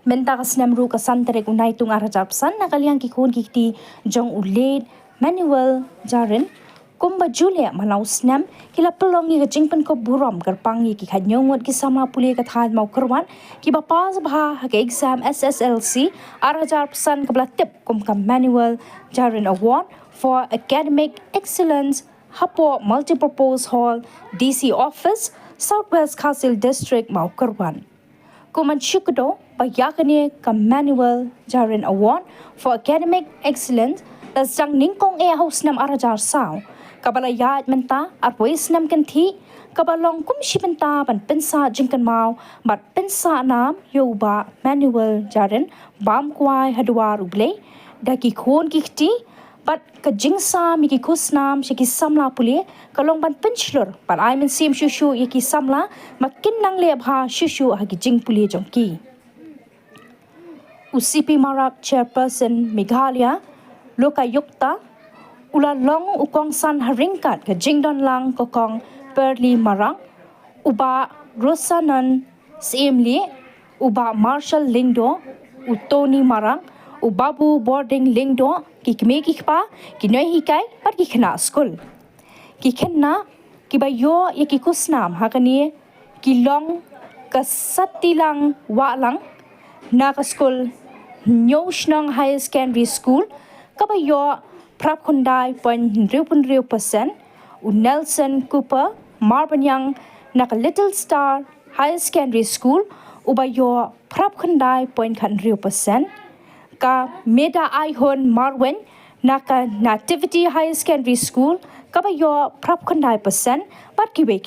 Menta Khusnam ru ka santerek unai tung arajar pesan nakaliang kikun kikti jong uled Maniwell Jahrin kumba Julia malau snam kila pelongi ke jingpen ko buram kerpangi ki khanyongot ki sama Pule ka thad mau kerwan ki bapa sabha ke exam SSLC arajar pesan kabla tip kum ka Maniwell Jahrin Award for Academic Excellence Hapo Multipurpose Hall DC Office Southwest Castle District mau kerwan Kuman syukdo payakane ka Maniwell Jahrin Award for Academic Excellence dasang ningkong Khusnam arajar sao kabala yat menta arwais nam kanthi kabalong kumshi menta ban pensa jingkan mau bat pensa nam yoba Maniwell Jahrin bam kwai hadwar uble daki khon kikti bat ka jingsa miki Khusnam shiki Samla Pule kalong ban penchlur bat ai men sim shushu yaki Samla makin nang le bha shushu hagi jing Pule jongki UCP Marak Chairperson Meghalaya Lokayukta Ula long ukong san haringkat ke jingdon lang kokong Perli Marang Uba Rosanan Siemli Uba Marshall Lingdo Utoni Marang Ubabu Boarding Lingdo kikme kikpa kinoi hikai par kikna school kikhenna kibayo yaki Khusnam hakani kilong kasatilang walang na ka school Nyoushnong High Secondary School kabayo Prap Khundai 0.0% u Nelson Cooper Marbanyang naka Little Star High Secondary School ubayo Prap Khundai 0.0% ka Meda Aihon Marwen naka Nativity High Secondary School kabayo Prap Khundai percent bat kiwe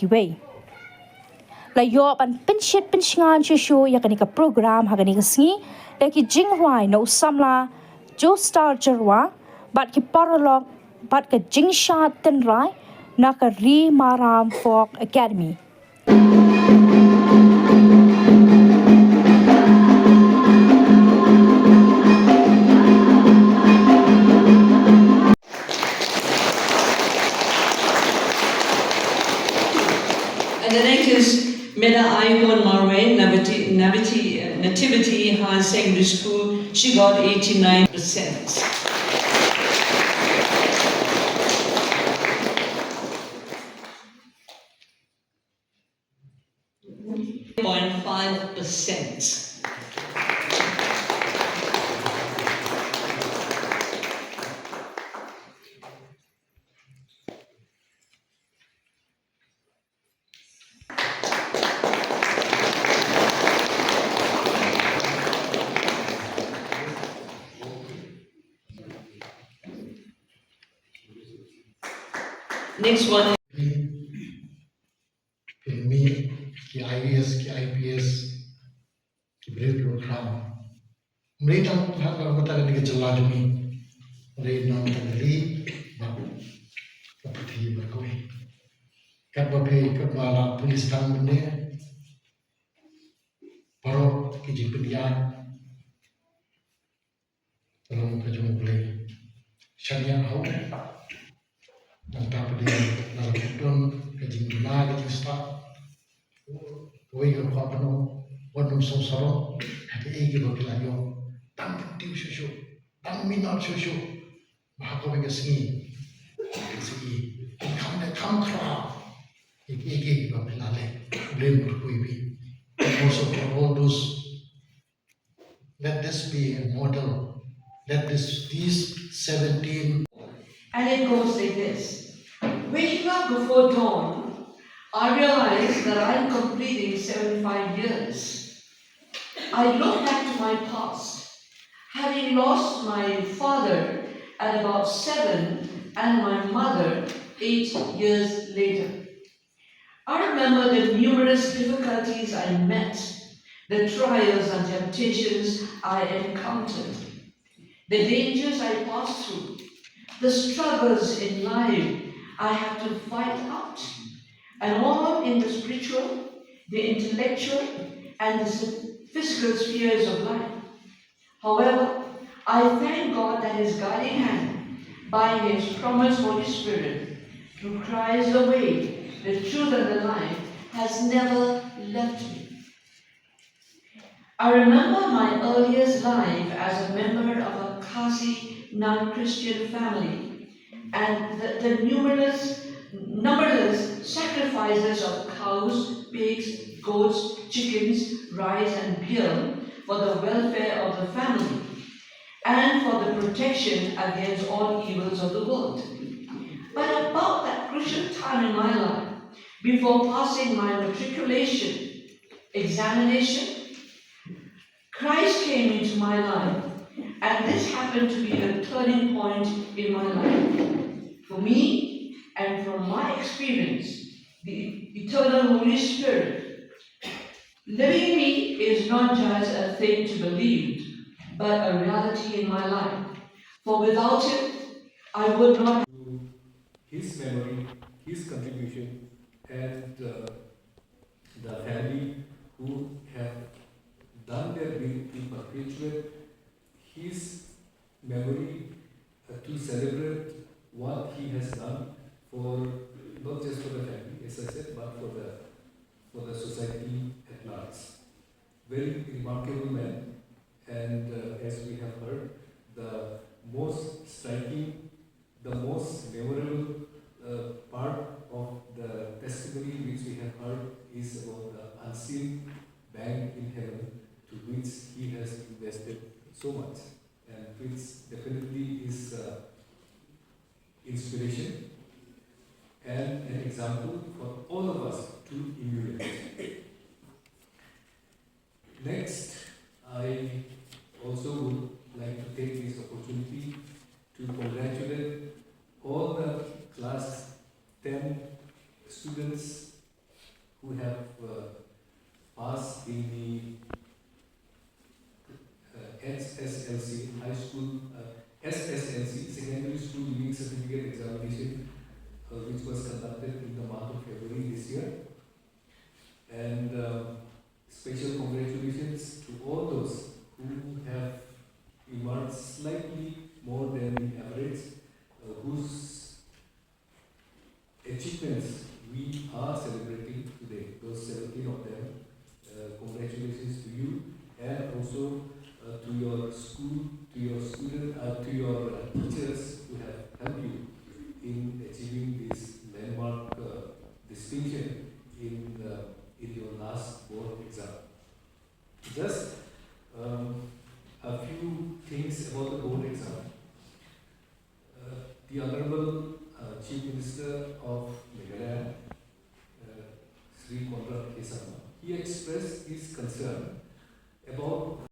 layo pan penshit penshingan shushu yakani ka program hagani ka sngi laki jingwai no Samla Jo Star Jarwa bat ki paralog bat ka jingsha tenrai naka Ri Maram Folk Academy And the next is Meda Aihon Marwe, Nativity High Secondary School. She got 89%. 0.5%. Next one. Filmi, ki IAS, ki IPS, ki break program. Mereka kalau kita ni kejelas demi mereka nak beli, baru keperti berkoi. Kat bagai kepala polis tang benda, baru kijing pendian, tolong kejung boleh syariah hau. Nanti pada dalam hidup kejing benar kejing start, koi ke kau penuh, wanum sosoro, hati egi bagi layu, tang tiu susu, tang minat susu, bahagia bagi sini, kam kerap, egi bagi lalu, blame berkuibi. Also for all those, let this be a model. Let these 17. And it goes like this. Waking up before dawn, I realize that I'm completing 75 years. I look back to my past, having lost my father at about 7 and my mother 8 years later. I remember the numerous difficulties I met, the trials and temptations I encountered, the dangers I passed through, the struggles in life I had to fight out, and all in the spiritual, the intellectual, and the physical spheres of life. However, I thank God that His guiding hand, by His promised Holy Spirit, through Christ the way, the truth and the life, has never left me. I remember my earliest life as a member of a Khasi non-Christian family and the numberless sacrifices of cows, pigs, goats, chickens, rice and beer for the welfare of the family and for the protection against all evils of the world. But about that crucial time in my life, before passing my matriculation examination, Christ came into my life, and this happened to be the turning point in my life. For me, and from my experience, the eternal Holy Spirit living in me is not just a thing to believe, but a reality in my life. For without Him, I would not. His memory, his contribution, and the family who have done their bit to perpetuate his memory to celebrate what he has done for not just for the family, as I said, but for the society at large. Very remarkable man, and as we have heard, the most striking, the most memorable part of the testimony which we have heard is about the unseen bank in heaven to which he has invested so much, and which definitely is inspiration and an example for all of us to emulate. Next, I also would like to take this opportunity to congratulate all the class 10 students who have passed in the SSLC high school, SSLC secondary school leaving certificate examination, which was conducted in the month of February this year. And special congratulations to all those who have emerged slightly more than the average, whose achievements we are celebrating today, those 17 of them. Congratulations to you, and also to your school, to your student, to your teachers who have helped you in achieving this landmark distinction in your last board exam. Just a few things about the board exam. The Honorable Chief Minister of Meghalaya, Sri Samla, he expressed his concern about